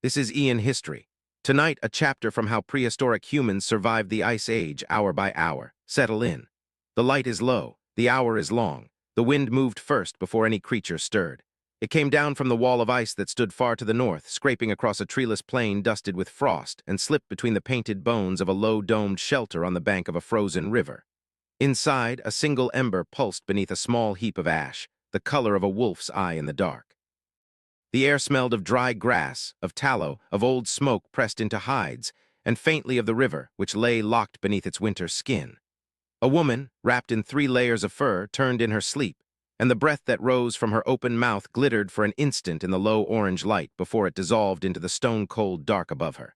This is Aeon history. Tonight, a chapter from how prehistoric humans survived the Ice Age hour by hour. Settle in. The light is low, the hour is long. The wind moved first before any creature stirred. It came down from the wall of ice that stood far to the north, scraping across a treeless plain dusted with frost, and slipped between the painted bones of a low-domed shelter on the bank of a frozen river. Inside, a single ember pulsed beneath a small heap of ash, the color of a wolf's eye in the dark. The air smelled of dry grass, of tallow, of old smoke pressed into hides, and faintly of the river, which lay locked beneath its winter skin. A woman, wrapped in 3 layers of fur, turned in her sleep, and the breath that rose from her open mouth glittered for an instant in the low orange light before it dissolved into the stone-cold dark above her.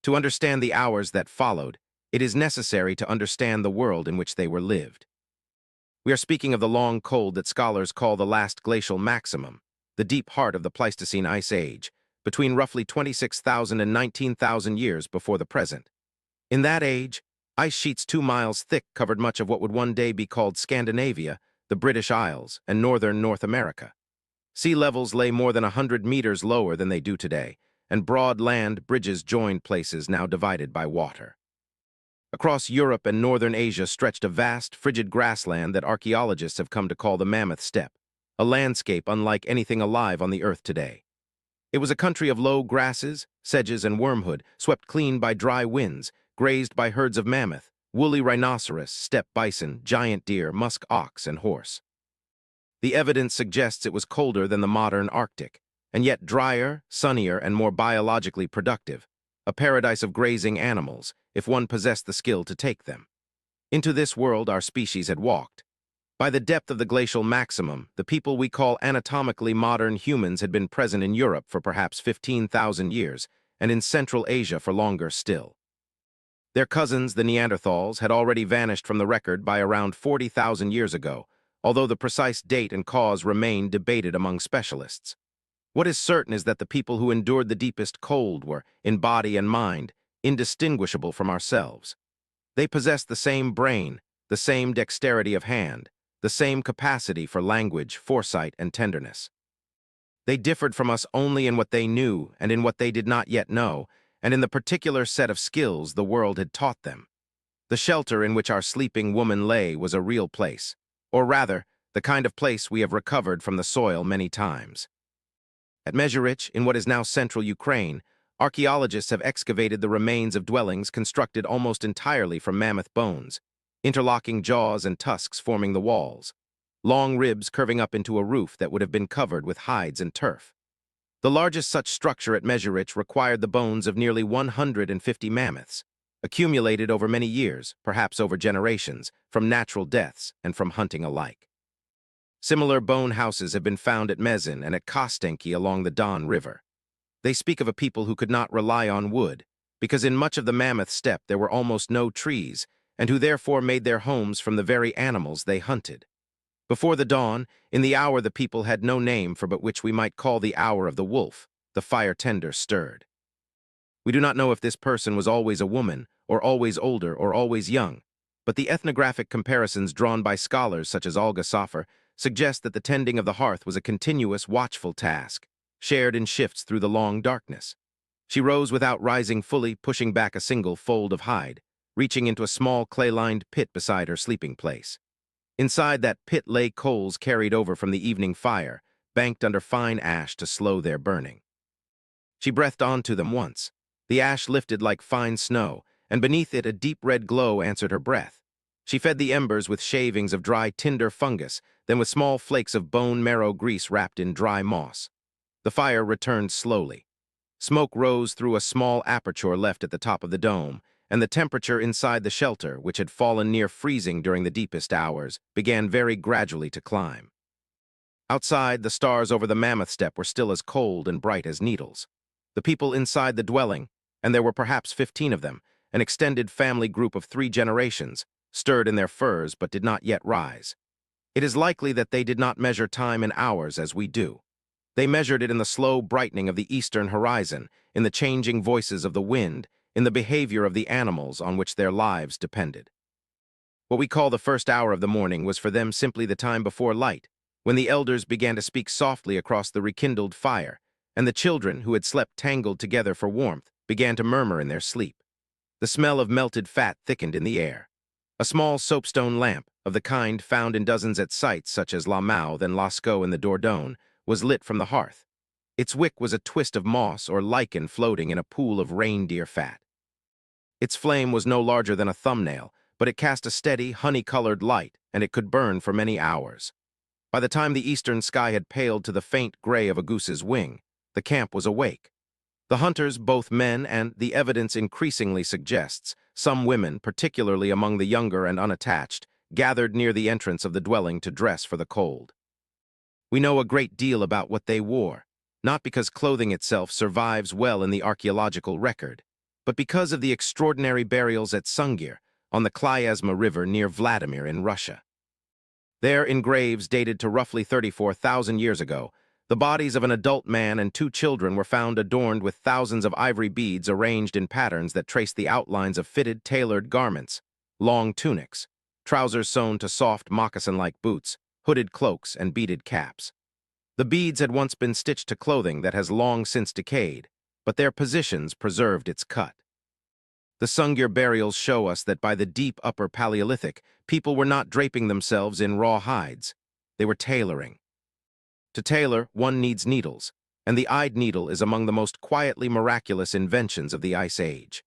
To understand the hours that followed, it is necessary to understand the world in which they were lived. We are speaking of the long cold that scholars call the Last Glacial Maximum, the deep heart of the Pleistocene Ice Age, between roughly 26,000 and 19,000 years before the present. In that age, ice sheets 2 miles thick covered much of what would one day be called Scandinavia, the British Isles, and northern North America. Sea levels lay more than 100 meters lower than they do today, and broad land bridges joined places now divided by water. Across Europe and northern Asia stretched a vast, frigid grassland that archaeologists have come to call the Mammoth Steppe, a landscape unlike anything alive on the earth today. It was a country of low grasses, sedges, and wormwood, swept clean by dry winds, grazed by herds of mammoth, woolly rhinoceros, steppe bison, giant deer, musk ox, and horse. The evidence suggests it was colder than the modern Arctic, and yet drier, sunnier, and more biologically productive, a paradise of grazing animals, if one possessed the skill to take them. Into this world our species had walked. By the depth of the glacial maximum, the people we call anatomically modern humans had been present in Europe for perhaps 15,000 years, and in Central Asia for longer still. Their cousins, the Neanderthals, had already vanished from the record by around 40,000 years ago, although the precise date and cause remain debated among specialists. What is certain is that the people who endured the deepest cold were, in body and mind, indistinguishable from ourselves. They possessed the same brain, the same dexterity of hand, the same capacity for language, foresight, and tenderness. They differed from us only in what they knew and in what they did not yet know, and in the particular set of skills the world had taught them. The shelter in which our sleeping woman lay was a real place, or rather, the kind of place we have recovered from the soil many times. At Mezhirich, in what is now central Ukraine, archaeologists have excavated the remains of dwellings constructed almost entirely from mammoth bones, interlocking jaws and tusks forming the walls, long ribs curving up into a roof that would have been covered with hides and turf. The largest such structure at Mezhirich required the bones of nearly 150 mammoths, accumulated over many years, perhaps over generations, from natural deaths and from hunting alike. Similar bone houses have been found at Mezin and at Kostenki along the Don River. They speak of a people who could not rely on wood, because in much of the mammoth steppe there were almost no trees, and who therefore made their homes from the very animals they hunted. Before the dawn, in the hour the people had no name for but which we might call the hour of the wolf, the fire-tender stirred. We do not know if this person was always a woman, or always older, or always young, but the ethnographic comparisons drawn by scholars such as Olga Soffer suggest that the tending of the hearth was a continuous, watchful task, shared in shifts through the long darkness. She rose without rising fully, pushing back a single fold of hide, reaching into a small clay-lined pit beside her sleeping place. Inside that pit lay coals carried over from the evening fire, banked under fine ash to slow their burning. She breathed onto them once. The ash lifted like fine snow, and beneath it a deep red glow answered her breath. She fed the embers with shavings of dry tinder fungus, then with small flakes of bone marrow grease wrapped in dry moss. The fire returned slowly. Smoke rose through a small aperture left at the top of the dome, and the temperature inside the shelter, which had fallen near freezing during the deepest hours, began very gradually to climb. Outside, the stars over the mammoth steppe were still as cold and bright as needles. The people inside the dwelling, and there were perhaps 15 of them, an extended family group of 3 generations, stirred in their furs but did not yet rise. It is likely that they did not measure time in hours as we do. They measured it in the slow brightening of the eastern horizon, in the changing voices of the wind, in the behavior of the animals on which their lives depended. What we call the first hour of the morning was for them simply the time before light, when the elders began to speak softly across the rekindled fire, and the children, who had slept tangled together for warmth, began to murmur in their sleep. The smell of melted fat thickened in the air. A small soapstone lamp, of the kind found in dozens at sites such as La Mouth and Lascaux in the Dordogne, was lit from the hearth. Its wick was a twist of moss or lichen floating in a pool of reindeer fat. Its flame was no larger than a thumbnail, but it cast a steady, honey-colored light, and it could burn for many hours. By the time the eastern sky had paled to the faint gray of a goose's wing, the camp was awake. The hunters, both men and, the evidence increasingly suggests, some women, particularly among the younger and unattached, gathered near the entrance of the dwelling to dress for the cold. We know a great deal about what they wore, not because clothing itself survives well in the archaeological record, but because of the extraordinary burials at Sungir, on the Klyazma River near Vladimir in Russia. There, in graves dated to roughly 34,000 years ago, the bodies of an adult man and 2 children were found adorned with thousands of ivory beads arranged in patterns that traced the outlines of fitted, tailored garments, long tunics, trousers sewn to soft, moccasin-like boots, hooded cloaks, and beaded caps. The beads had once been stitched to clothing that has long since decayed, but their positions preserved its cut. The Sungir burials show us that by the deep Upper Paleolithic, people were not draping themselves in raw hides. They were tailoring. To tailor, one needs needles, and the eyed needle is among the most quietly miraculous inventions of the Ice Age.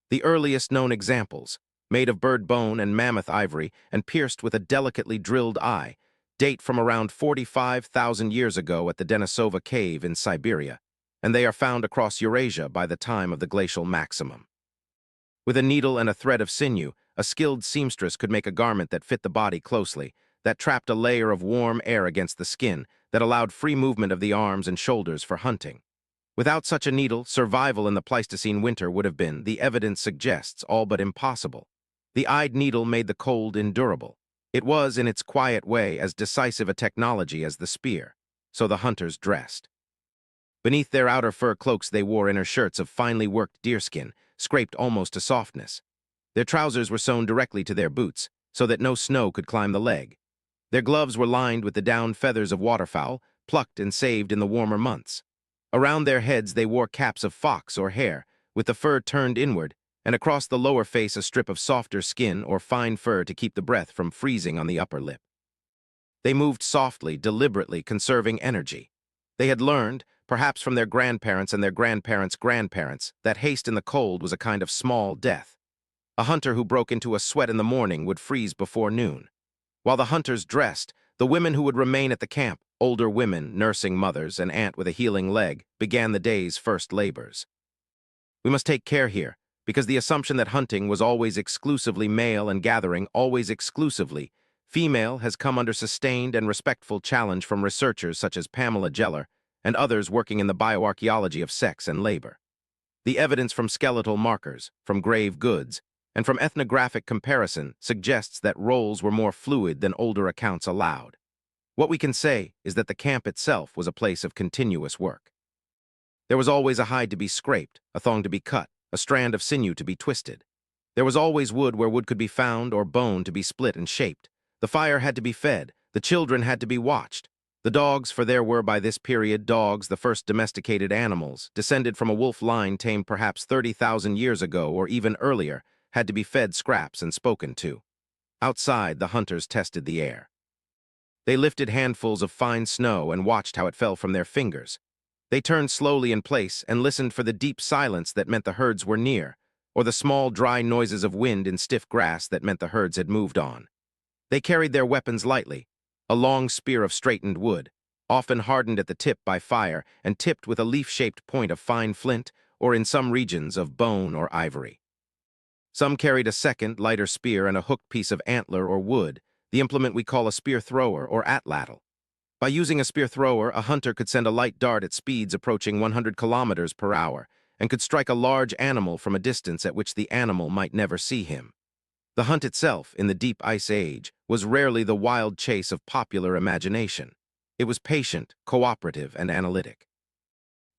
The earliest known examples, made of bird bone and mammoth ivory and pierced with a delicately drilled eye, date from around 45,000 years ago at the Denisova cave in Siberia, and they are found across Eurasia by the time of the Glacial Maximum. With a needle and a thread of sinew, a skilled seamstress could make a garment that fit the body closely, that trapped a layer of warm air against the skin, that allowed free movement of the arms and shoulders for hunting. Without such a needle, survival in the Pleistocene winter would have been, the evidence suggests, all but impossible. The eyed needle made the cold endurable. It was, in its quiet way, as decisive a technology as the spear, so the hunters dressed. Beneath their outer fur cloaks they wore inner shirts of finely worked deerskin, scraped almost to softness. Their trousers were sewn directly to their boots, so that no snow could climb the leg. Their gloves were lined with the down feathers of waterfowl, plucked and saved in the warmer months. Around their heads they wore caps of fox or hare, with the fur turned inward, and across the lower face a strip of softer skin or fine fur to keep the breath from freezing on the upper lip. They moved softly, deliberately, conserving energy. They had learned, perhaps from their grandparents and their grandparents' grandparents, that haste in the cold was a kind of small death. A hunter who broke into a sweat in the morning would freeze before noon. While the hunters dressed, the women who would remain at the camp, older women, nursing mothers, an aunt with a healing leg, began the day's first labors. We must take care here, because the assumption that hunting was always exclusively male and gathering always exclusively female has come under sustained and respectful challenge from researchers such as Pamela Geller and others working in the bioarchaeology of sex and labor. The evidence from skeletal markers, from grave goods, and from ethnographic comparison suggests that roles were more fluid than older accounts allowed. What we can say is that the camp itself was a place of continuous work. There was always a hide to be scraped, a thong to be cut, a strand of sinew to be twisted. There was always wood where wood could be found or bone to be split and shaped. The fire had to be fed, the children had to be watched. The dogs, for there were by this period dogs, the first domesticated animals, descended from a wolf line tamed perhaps 30,000 years ago or even earlier, had to be fed scraps and spoken to. Outside, the hunters tested the air. They lifted handfuls of fine snow and watched how it fell from their fingers. They turned slowly in place and listened for the deep silence that meant the herds were near, or the small, dry noises of wind in stiff grass that meant the herds had moved on. They carried their weapons lightly, a long spear of straightened wood, often hardened at the tip by fire and tipped with a leaf-shaped point of fine flint, or in some regions of bone or ivory. Some carried a second, lighter spear and a hooked piece of antler or wood, the implement we call a spear thrower or atlatl. By using a spear thrower, a hunter could send a light dart at speeds approaching 100 kilometers per hour and could strike a large animal from a distance at which the animal might never see him. The hunt itself, in the deep Ice Age, was rarely the wild chase of popular imagination. It was patient, cooperative, and analytic.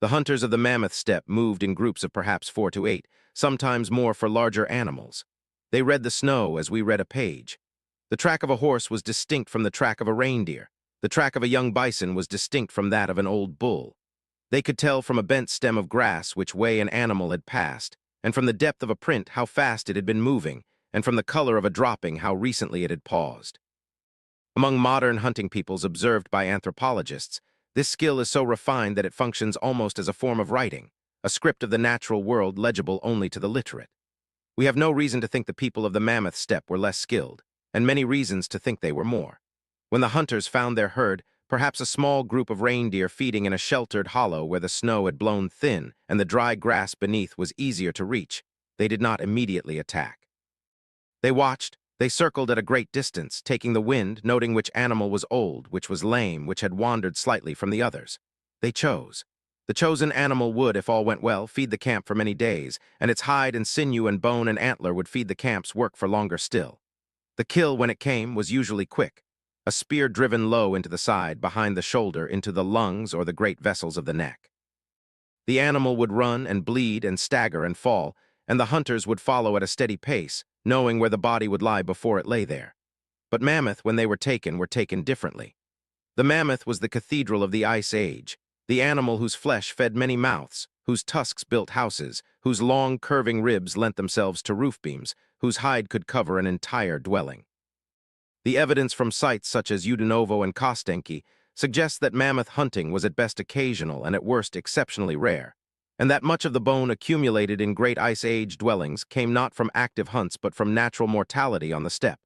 The hunters of the mammoth steppe moved in groups of perhaps 4 to 8, sometimes more for larger animals. They read the snow as we read a page. The track of a horse was distinct from the track of a reindeer. The track of a young bison was distinct from that of an old bull. They could tell from a bent stem of grass which way an animal had passed, and from the depth of a print how fast it had been moving, and from the color of a dropping how recently it had paused. Among modern hunting peoples observed by anthropologists, this skill is so refined that it functions almost as a form of writing, a script of the natural world legible only to the literate. We have no reason to think the people of the Mammoth Steppe were less skilled, and many reasons to think they were more. When the hunters found their herd, perhaps a small group of reindeer feeding in a sheltered hollow where the snow had blown thin and the dry grass beneath was easier to reach, they did not immediately attack. They watched, they circled at a great distance, taking the wind, noting which animal was old, which was lame, which had wandered slightly from the others. They chose. The chosen animal would, if all went well, feed the camp for many days, and its hide and sinew and bone and antler would feed the camp's work for longer still. The kill, when it came, was usually quick. A spear driven low into the side, behind the shoulder, into the lungs or the great vessels of the neck. The animal would run and bleed and stagger and fall, and the hunters would follow at a steady pace, knowing where the body would lie before it lay there. But mammoth, when they were taken differently. The mammoth was the cathedral of the Ice Age, the animal whose flesh fed many mouths, whose tusks built houses, whose long curving ribs lent themselves to roof beams, whose hide could cover an entire dwelling. The evidence from sites such as Udinovo and Kostenki suggests that mammoth hunting was at best occasional and at worst exceptionally rare, and that much of the bone accumulated in great Ice Age dwellings came not from active hunts but from natural mortality on the steppe,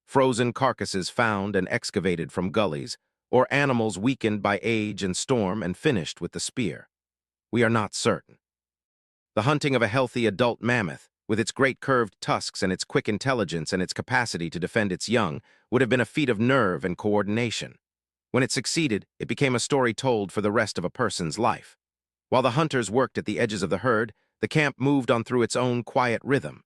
frozen carcasses found and excavated from gullies, or animals weakened by age and storm and finished with the spear. We are not certain. The hunting of a healthy adult mammoth, with its great curved tusks and its quick intelligence and its capacity to defend its young, would have been a feat of nerve and coordination. When it succeeded, it became a story told for the rest of a person's life. While the hunters worked at the edges of the herd, the camp moved on through its own quiet rhythm.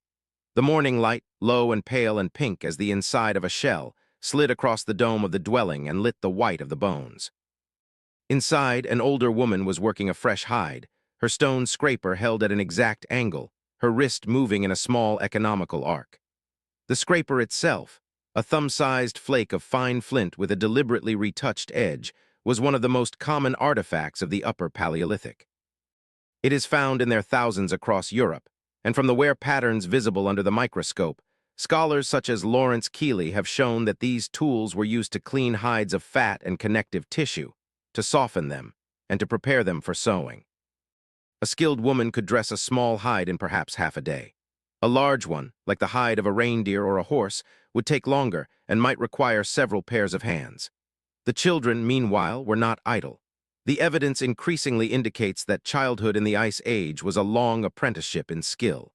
The morning light, low and pale and pink as the inside of a shell, slid across the dome of the dwelling and lit the white of the bones. Inside, an older woman was working a fresh hide, her stone scraper held at an exact angle, her wrist moving in a small economical arc. The scraper itself, a thumb-sized flake of fine flint with a deliberately retouched edge, was one of the most common artifacts of the Upper Paleolithic. It is found in their thousands across Europe, and from the wear patterns visible under the microscope, scholars such as Lawrence Keeley have shown that these tools were used to clean hides of fat and connective tissue, to soften them, and to prepare them for sewing. A skilled woman could dress a small hide in perhaps half a day. A large one, like the hide of a reindeer or a horse, would take longer and might require several pairs of hands. The children, meanwhile, were not idle. The evidence increasingly indicates that childhood in the Ice Age was a long apprenticeship in skill.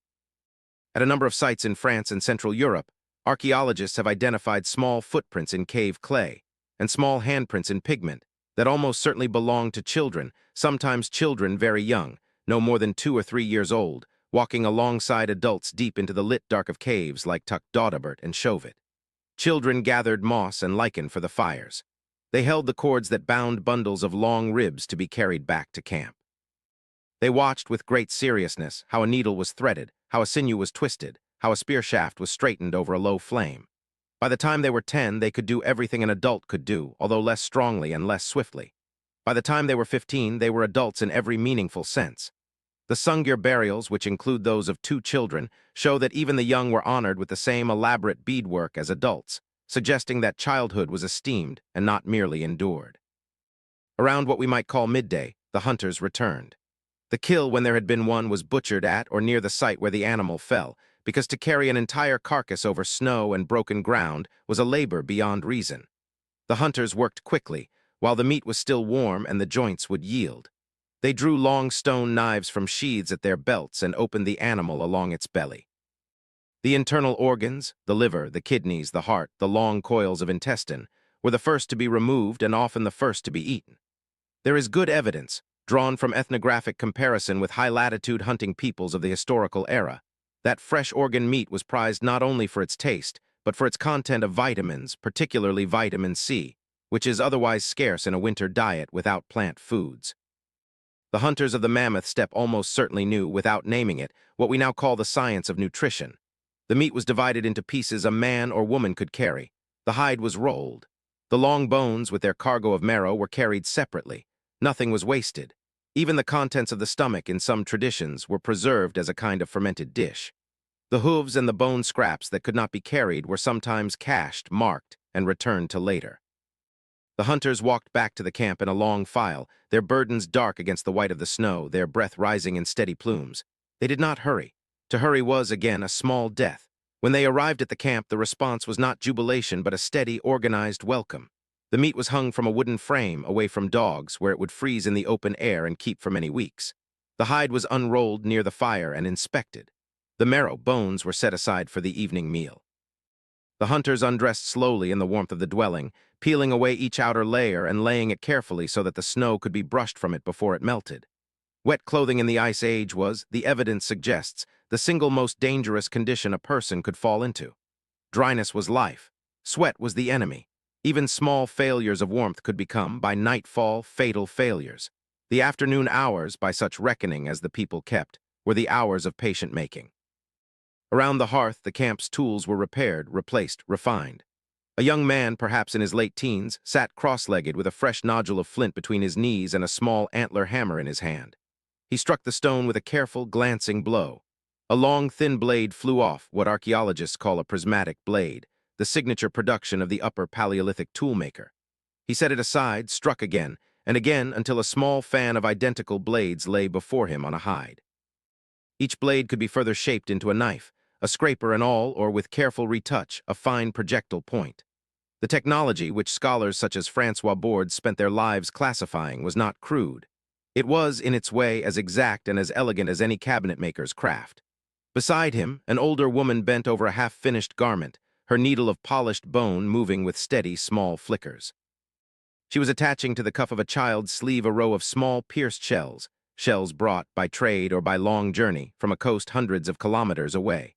At a number of sites in France and Central Europe, archaeologists have identified small footprints in cave clay and small handprints in pigment that almost certainly belonged to children, sometimes children very young, no more than 2 or 3 years old, walking alongside adults deep into the lit dark of caves like Dodabert and Chauvet. Children gathered moss and lichen for the fires. They held the cords that bound bundles of long ribs to be carried back to camp. They watched with great seriousness how a needle was threaded, how a sinew was twisted, how a spear shaft was straightened over a low flame. By the time they were 10, they could do everything an adult could do, although less strongly and less swiftly. By the time they were 15, they were adults in every meaningful sense. The Sungir burials, which include those of 2 children, show that even the young were honored with the same elaborate beadwork as adults, suggesting that childhood was esteemed and not merely endured. Around what we might call midday, the hunters returned. The kill, when there had been one, was butchered at or near the site where the animal fell, because to carry an entire carcass over snow and broken ground was a labor beyond reason. The hunters worked quickly, while the meat was still warm and the joints would yield. They drew long stone knives from sheaths at their belts and opened the animal along its belly. The internal organs, the liver, the kidneys, the heart, the long coils of intestine, were the first to be removed and often the first to be eaten. There is good evidence, drawn from ethnographic comparison with high-latitude hunting peoples of the historical era, that fresh organ meat was prized not only for its taste, but for its content of vitamins, particularly vitamin C, which is otherwise scarce in a winter diet without plant foods. The hunters of the Mammoth Steppe almost certainly knew, without naming it, what we now call the science of nutrition. The meat was divided into pieces a man or woman could carry. The hide was rolled. The long bones with their cargo of marrow were carried separately. Nothing was wasted. Even the contents of the stomach in some traditions were preserved as a kind of fermented dish. The hooves and the bone scraps that could not be carried were sometimes cached, marked, and returned to later. The hunters walked back to the camp in a long file, their burdens dark against the white of the snow, their breath rising in steady plumes. They did not hurry. To hurry was, again, a small death. When they arrived at the camp, the response was not jubilation, but a steady, organized welcome. The meat was hung from a wooden frame, away from dogs, where it would freeze in the open air and keep for many weeks. The hide was unrolled near the fire and inspected. The marrow bones were set aside for the evening meal. The hunters undressed slowly in the warmth of the dwelling, peeling away each outer layer and laying it carefully so that the snow could be brushed from it before it melted. Wet clothing in the Ice Age was, the evidence suggests, the single most dangerous condition a person could fall into. Dryness was life. Sweat was the enemy. Even small failures of warmth could become, by nightfall, fatal failures. The afternoon hours, by such reckoning as the people kept, were the hours of patient making. Around the hearth, the camp's tools were repaired, replaced, refined. A young man, perhaps in his late teens, sat cross-legged with a fresh nodule of flint between his knees and a small antler hammer in his hand. He struck the stone with a careful, glancing blow. A long, thin blade flew off, what archaeologists call a prismatic blade, the signature production of the Upper Paleolithic toolmaker. He set it aside, struck again, and again until a small fan of identical blades lay before him on a hide. Each blade could be further shaped into a knife, a scraper and all, or with careful retouch, a fine projectile point. The technology, which scholars such as Francois Borde spent their lives classifying, was not crude. It was, in its way, as exact and as elegant as any cabinet-maker's craft. Beside him, an older woman bent over a half-finished garment, her needle of polished bone moving with steady, small flickers. She was attaching to the cuff of a child's sleeve a row of small pierced shells, shells brought, by trade or by long journey, from a coast hundreds of kilometers away.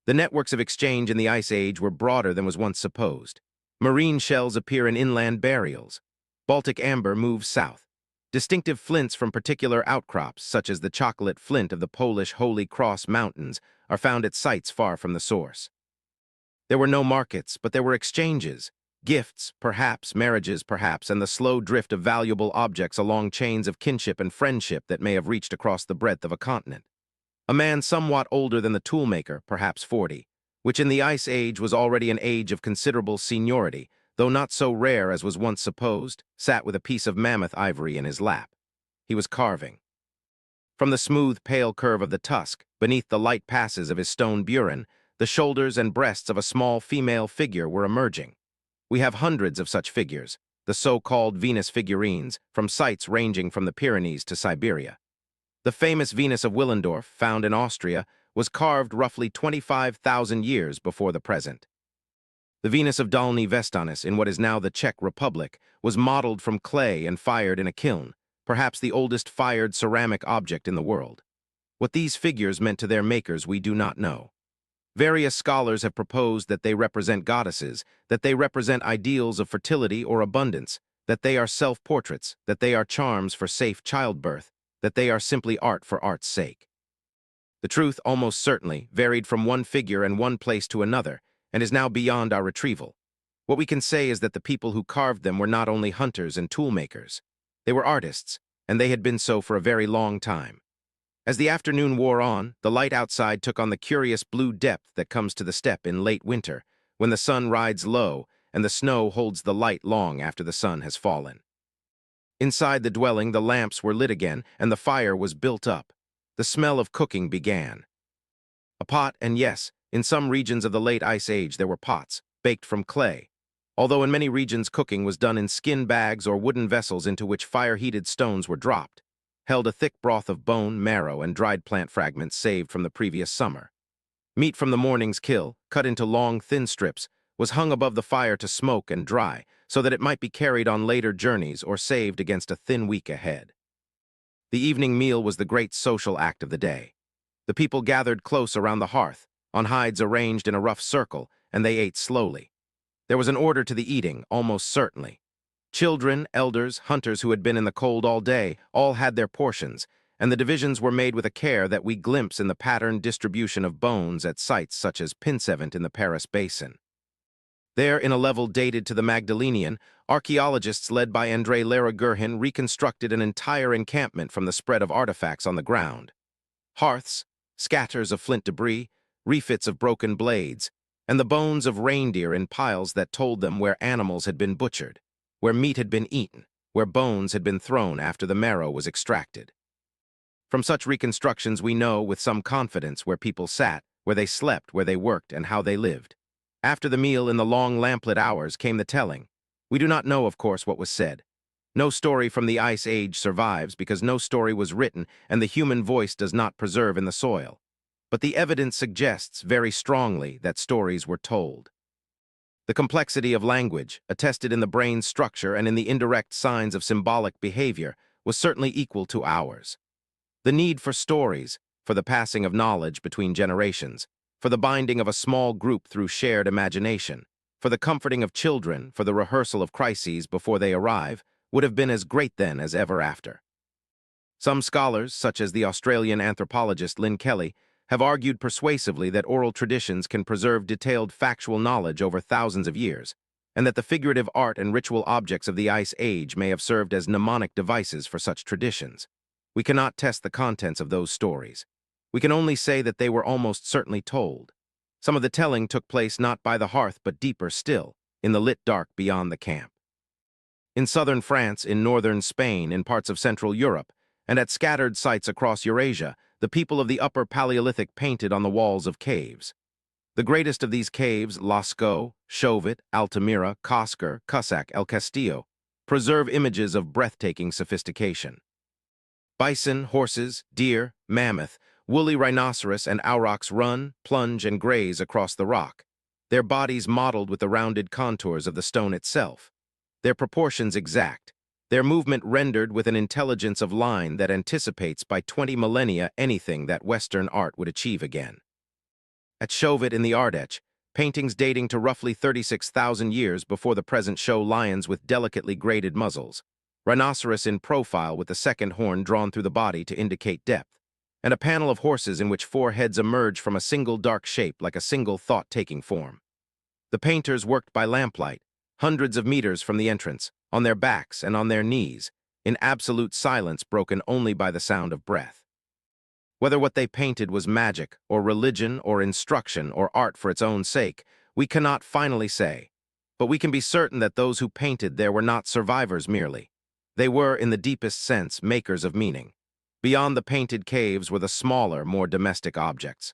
The networks of exchange in the Ice Age were broader than was once supposed. Marine shells appear in inland burials. Baltic amber moves south. Distinctive flints from particular outcrops, such as the chocolate flint of the Polish Holy Cross Mountains, are found at sites far from the source. There were no markets, but there were exchanges. Gifts, perhaps, marriages, perhaps, and the slow drift of valuable objects along chains of kinship and friendship that may have reached across the breadth of a continent. A man somewhat older than the toolmaker, perhaps 40, which in the Ice Age was already an age of considerable seniority, though not so rare as was once supposed, sat with a piece of mammoth ivory in his lap. He was carving. From the smooth, pale curve of the tusk, beneath the light passes of his stone burin, the shoulders and breasts of a small female figure were emerging. We have hundreds of such figures, the so-called Venus figurines, from sites ranging from the Pyrenees to Siberia. The famous Venus of Willendorf, found in Austria, was carved roughly 25,000 years before the present. The Venus of Dolní Věstonice, in what is now the Czech Republic, was modeled from clay and fired in a kiln, perhaps the oldest fired ceramic object in the world. What these figures meant to their makers we do not know. Various scholars have proposed that they represent goddesses, that they represent ideals of fertility or abundance, that they are self-portraits, that they are charms for safe childbirth, that they are simply art for art's sake. The truth, almost certainly, varied from one figure and one place to another, and is now beyond our retrieval. What we can say is that the people who carved them were not only hunters and toolmakers. They were artists, and they had been so for a very long time. As the afternoon wore on, the light outside took on the curious blue depth that comes to the steppe in late winter, when the sun rides low and the snow holds the light long after the sun has fallen. Inside the dwelling, the lamps were lit again, and the fire was built up. The smell of cooking began. A pot, and yes, in some regions of the late Ice Age there were pots, baked from clay, although in many regions cooking was done in skin bags or wooden vessels into which fire-heated stones were dropped, held a thick broth of bone, marrow, and dried plant fragments saved from the previous summer. Meat from the morning's kill, cut into long, thin strips, was hung above the fire to smoke and dry, so that it might be carried on later journeys or saved against a thin week ahead. The evening meal was the great social act of the day. The people gathered close around the hearth, on hides arranged in a rough circle, and they ate slowly. There was an order to the eating, almost certainly. Children, elders, hunters who had been in the cold all day, all had their portions, and the divisions were made with a care that we glimpse in the patterned distribution of bones at sites such as Pinsevent in the Paris Basin. There, in a level dated to the Magdalenian, archaeologists led by Andrei Lara-Gurhin reconstructed an entire encampment from the spread of artifacts on the ground. Hearths, scatters of flint debris, refits of broken blades, and the bones of reindeer in piles that told them where animals had been butchered, where meat had been eaten, where bones had been thrown after the marrow was extracted. From such reconstructions we know with some confidence where people sat, where they slept, where they worked, and how they lived. After the meal in the long lamplit hours came the telling. We do not know, of course, what was said. No story from the Ice Age survives because no story was written and the human voice does not preserve in the soil. But the evidence suggests very strongly that stories were told. The complexity of language, attested in the brain's structure and in the indirect signs of symbolic behavior, was certainly equal to ours. The need for stories, for the passing of knowledge between generations, for the binding of a small group through shared imagination, for the comforting of children, for the rehearsal of crises before they arrive, would have been as great then as ever after. Some scholars, such as the Australian anthropologist Lynn Kelly, have argued persuasively that oral traditions can preserve detailed factual knowledge over thousands of years, and that the figurative art and ritual objects of the Ice Age may have served as mnemonic devices for such traditions. We cannot test the contents of those stories. We can only say that they were almost certainly told. Some of the telling took place not by the hearth but deeper still, in the lit dark beyond the camp. In southern France, in northern Spain, in parts of Central Europe, and at scattered sites across Eurasia, the people of the Upper Paleolithic painted on the walls of caves. The greatest of these caves, Lascaux, Chauvet, Altamira, Cosquer, Cussack, El Castillo, preserve images of breathtaking sophistication. Bison, horses, deer, mammoth, woolly rhinoceros, and aurochs run, plunge, and graze across the rock, their bodies modeled with the rounded contours of the stone itself, their proportions exact, their movement rendered with an intelligence of line that anticipates by 20 millennia anything that Western art would achieve again. At Chauvet in the Ardèche, paintings dating to roughly 36,000 years before the present show lions with delicately graded muzzles, rhinoceros in profile with the second horn drawn through the body to indicate depth, and a panel of horses in which 4 heads emerge from a single dark shape like a single thought taking form. The painters worked by lamplight, hundreds of meters from the entrance, on their backs and on their knees, in absolute silence broken only by the sound of breath. Whether what they painted was magic, or religion, or instruction, or art for its own sake, we cannot finally say, but we can be certain that those who painted there were not survivors merely. They were, in the deepest sense, makers of meaning. Beyond the painted caves were the smaller, more domestic objects.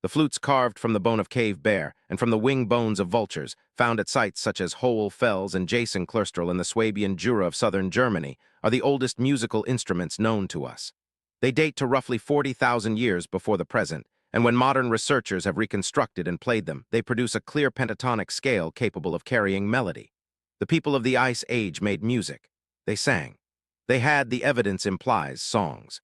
The flutes carved from the bone of cave bear and from the wing bones of vultures, found at sites such as Hoel Fels and Jason-Klösterl in the Swabian Jura of southern Germany, are the oldest musical instruments known to us. They date to roughly 40,000 years before the present, and when modern researchers have reconstructed and played them, they produce a clear pentatonic scale capable of carrying melody. The people of the Ice Age made music. They sang. They had, the evidence implies, songs.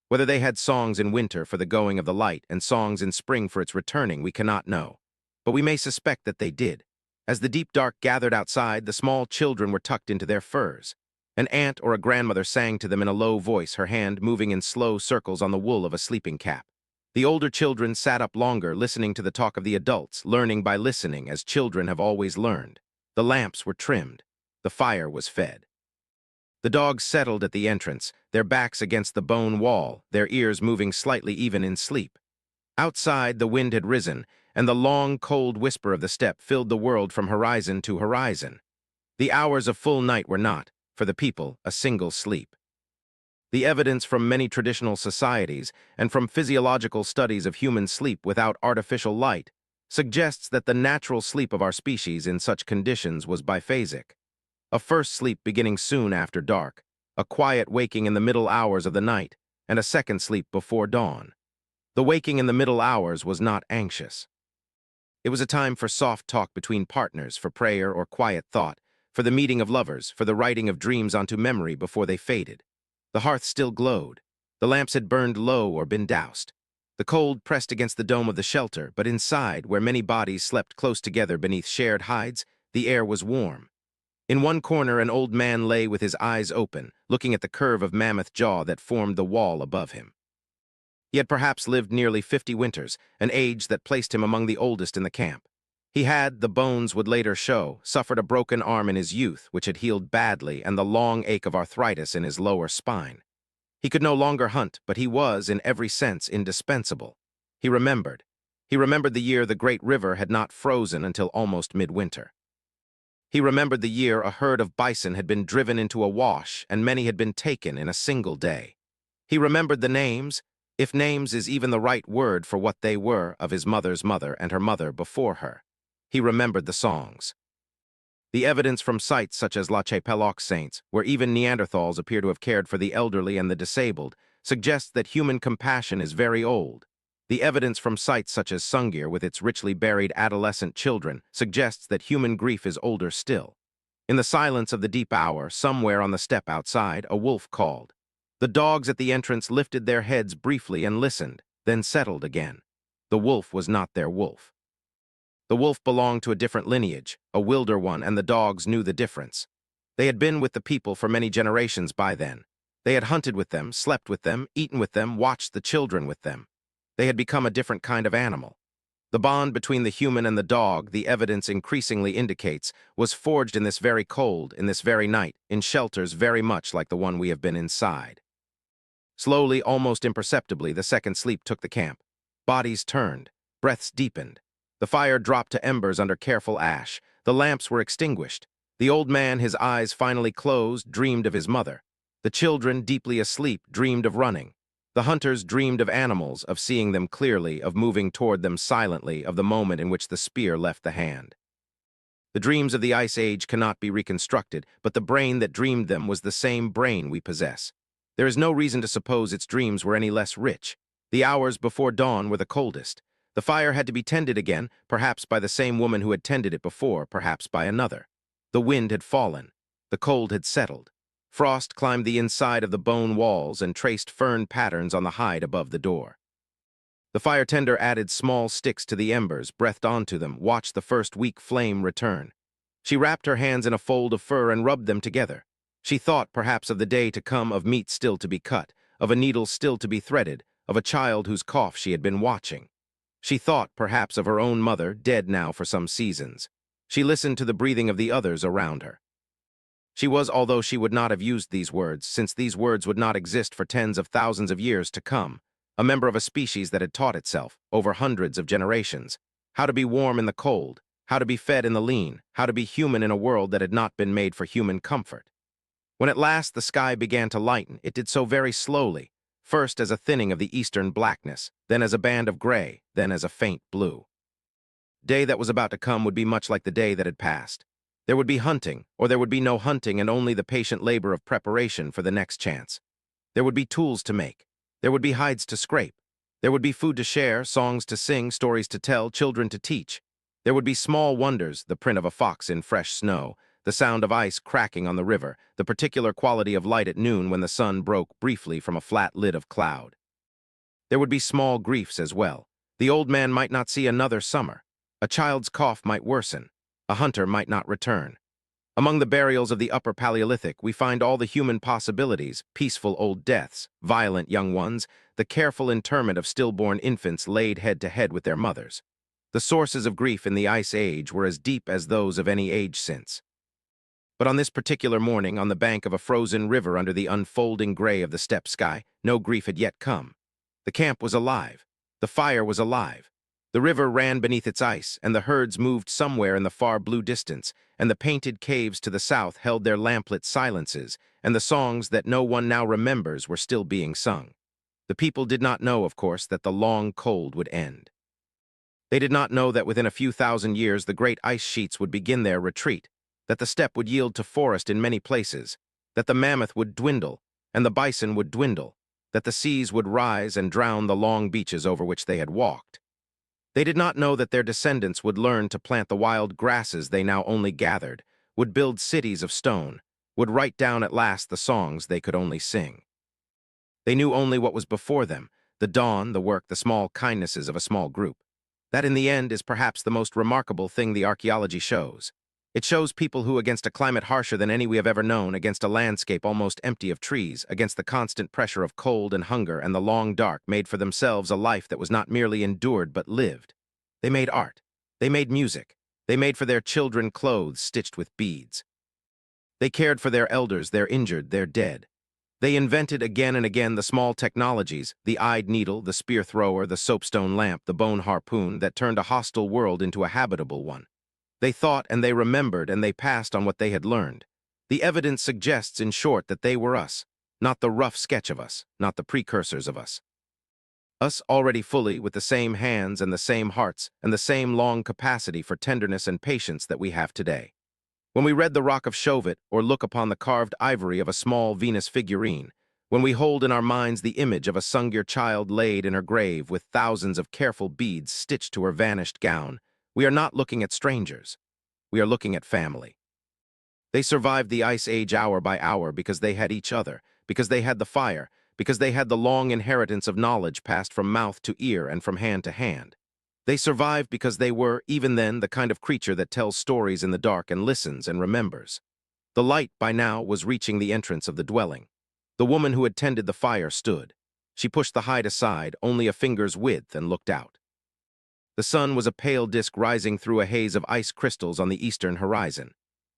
Whether they had songs in winter for the going of the light and songs in spring for its returning, we cannot know. But we may suspect that they did. As the deep dark gathered outside, the small children were tucked into their furs. An aunt or a grandmother sang to them in a low voice, her hand moving in slow circles on the wool of a sleeping cap. The older children sat up longer, listening to the talk of the adults, learning by listening, as children have always learned. The lamps were trimmed. The fire was fed. The dogs settled at the entrance, their backs against the bone wall, their ears moving slightly even in sleep. Outside, the wind had risen, and the long, cold whisper of the steppe filled the world from horizon to horizon. The hours of full night were not, for the people, a single sleep. The evidence from many traditional societies and from physiological studies of human sleep without artificial light suggests that the natural sleep of our species in such conditions was biphasic. A first sleep beginning soon after dark, a quiet waking in the middle hours of the night, and a second sleep before dawn. The waking in the middle hours was not anxious. It was a time for soft talk between partners, for prayer or quiet thought, for the meeting of lovers, for the writing of dreams onto memory before they faded. The hearth still glowed. The lamps had burned low or been doused. The cold pressed against the dome of the shelter, but inside, where many bodies slept close together beneath shared hides, the air was warm. In one corner, an old man lay with his eyes open, looking at the curve of mammoth jaw that formed the wall above him. He had perhaps lived nearly 50 winters, an age that placed him among the oldest in the camp. The bones would later show, suffered a broken arm in his youth, which had healed badly, and the long ache of arthritis in his lower spine. He could no longer hunt, but he was, in every sense, indispensable. He remembered. He remembered the year the great river had not frozen until almost midwinter. He remembered the year a herd of bison had been driven into a wash and many had been taken in a single day. He remembered the names, if names is even the right word for what they were, of his mother's mother and her mother before her. He remembered the songs. The evidence from sites such as Last Glacial Saints, where even Neanderthals appear to have cared for the elderly and the disabled, suggests that human compassion is very old. The evidence from sites such as Sungir, with its richly buried adolescent children, suggests that human grief is older still. In the silence of the deep hour, somewhere on the steppe outside, a wolf called. The dogs at the entrance lifted their heads briefly and listened, then settled again. The wolf was not their wolf. The wolf belonged to a different lineage, a wilder one, and the dogs knew the difference. They had been with the people for many generations by then. They had hunted with them, slept with them, eaten with them, watched the children with them. They had become a different kind of animal. The bond between the human and the dog, the evidence increasingly indicates, was forged in this very cold, in this very night, in shelters very much like the one we have been inside. Slowly, almost imperceptibly, the second sleep took the camp. Bodies turned, breaths deepened. The fire dropped to embers under careful ash. The lamps were extinguished. The old man, his eyes finally closed, dreamed of his mother. The children, deeply asleep, dreamed of running. The hunters dreamed of animals, of seeing them clearly, of moving toward them silently, of the moment in which the spear left the hand. The dreams of the Ice Age cannot be reconstructed, but the brain that dreamed them was the same brain we possess. There is no reason to suppose its dreams were any less rich. The hours before dawn were the coldest. The fire had to be tended again, perhaps by the same woman who had tended it before, perhaps by another. The wind had fallen. The cold had settled. Frost climbed the inside of the bone walls and traced fern patterns on the hide above the door. The fire tender added small sticks to the embers, breathed onto them, watched the first weak flame return. She wrapped her hands in a fold of fur and rubbed them together. She thought perhaps of the day to come, of meat still to be cut, of a needle still to be threaded, of a child whose cough she had been watching. She thought perhaps of her own mother, dead now for some seasons. She listened to the breathing of the others around her. She was, although she would not have used these words, since these words would not exist for tens of thousands of years to come, a member of a species that had taught itself, over hundreds of generations, how to be warm in the cold, how to be fed in the lean, how to be human in a world that had not been made for human comfort. When at last the sky began to lighten, it did so very slowly, first as a thinning of the eastern blackness, then as a band of gray, then as a faint blue. Day that was about to come would be much like the day that had passed. There would be hunting, or there would be no hunting, and only the patient labor of preparation for the next chance. There would be tools to make. There would be hides to scrape. There would be food to share, songs to sing, stories to tell, children to teach. There would be small wonders, the print of a fox in fresh snow, the sound of ice cracking on the river, the particular quality of light at noon when the sun broke briefly from a flat lid of cloud. There would be small griefs as well. The old man might not see another summer. A child's cough might worsen. A hunter might not return. Among the burials of the Upper Paleolithic, we find all the human possibilities, peaceful old deaths, violent young ones, the careful interment of stillborn infants laid head to head with their mothers. The sources of grief in the Ice Age were as deep as those of any age since. But on this particular morning, on the bank of a frozen river under the unfolding gray of the steppe sky, no grief had yet come. The camp was alive. The fire was alive. The river ran beneath its ice, and the herds moved somewhere in the far blue distance, and the painted caves to the south held their lamplit silences, and the songs that no one now remembers were still being sung. The people did not know, of course, that the long cold would end. They did not know that within a few thousand years the great ice sheets would begin their retreat, that the steppe would yield to forest in many places, that the mammoth would dwindle, and the bison would dwindle, that the seas would rise and drown the long beaches over which they had walked. They did not know that their descendants would learn to plant the wild grasses they now only gathered, would build cities of stone, would write down at last the songs they could only sing. They knew only what was before them, the dawn, the work, the small kindnesses of a small group. That in the end is perhaps the most remarkable thing the archaeology shows. It shows people who, against a climate harsher than any we have ever known, against a landscape almost empty of trees, against the constant pressure of cold and hunger and the long dark, made for themselves a life that was not merely endured but lived. They made art. They made music. They made for their children clothes stitched with beads. They cared for their elders, their injured, their dead. They invented again and again the small technologies, the eyed needle, the spear thrower, the soapstone lamp, the bone harpoon that turned a hostile world into a habitable one. They thought and they remembered and they passed on what they had learned. The evidence suggests, in short, that they were us, not the rough sketch of us, not the precursors of us. Us already fully with the same hands and the same hearts and the same long capacity for tenderness and patience that we have today. When we read the rock of Chauvet or look upon the carved ivory of a small Venus figurine, when we hold in our minds the image of a Sungir child laid in her grave with thousands of careful beads stitched to her vanished gown, we are not looking at strangers. We are looking at family. They survived the Ice Age hour by hour because they had each other, because they had the fire, because they had the long inheritance of knowledge passed from mouth to ear and from hand to hand. They survived because they were, even then, the kind of creature that tells stories in the dark and listens and remembers. The light, by now, was reaching the entrance of the dwelling. The woman who had tended the fire stood. She pushed the hide aside, only a finger's width, and looked out. The sun was a pale disk rising through a haze of ice crystals on the eastern horizon.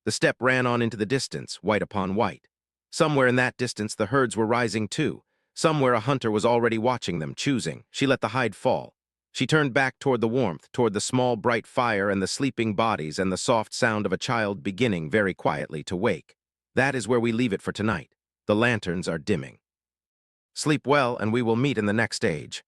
The steppe ran on into the distance, white upon white. Somewhere in that distance the herds were rising too. Somewhere a hunter was already watching them, choosing. She let the hide fall. She turned back toward the warmth, toward the small bright fire and the sleeping bodies and the soft sound of a child beginning very quietly to wake. That is where we leave it for tonight. The lanterns are dimming. Sleep well, and we will meet in the next age.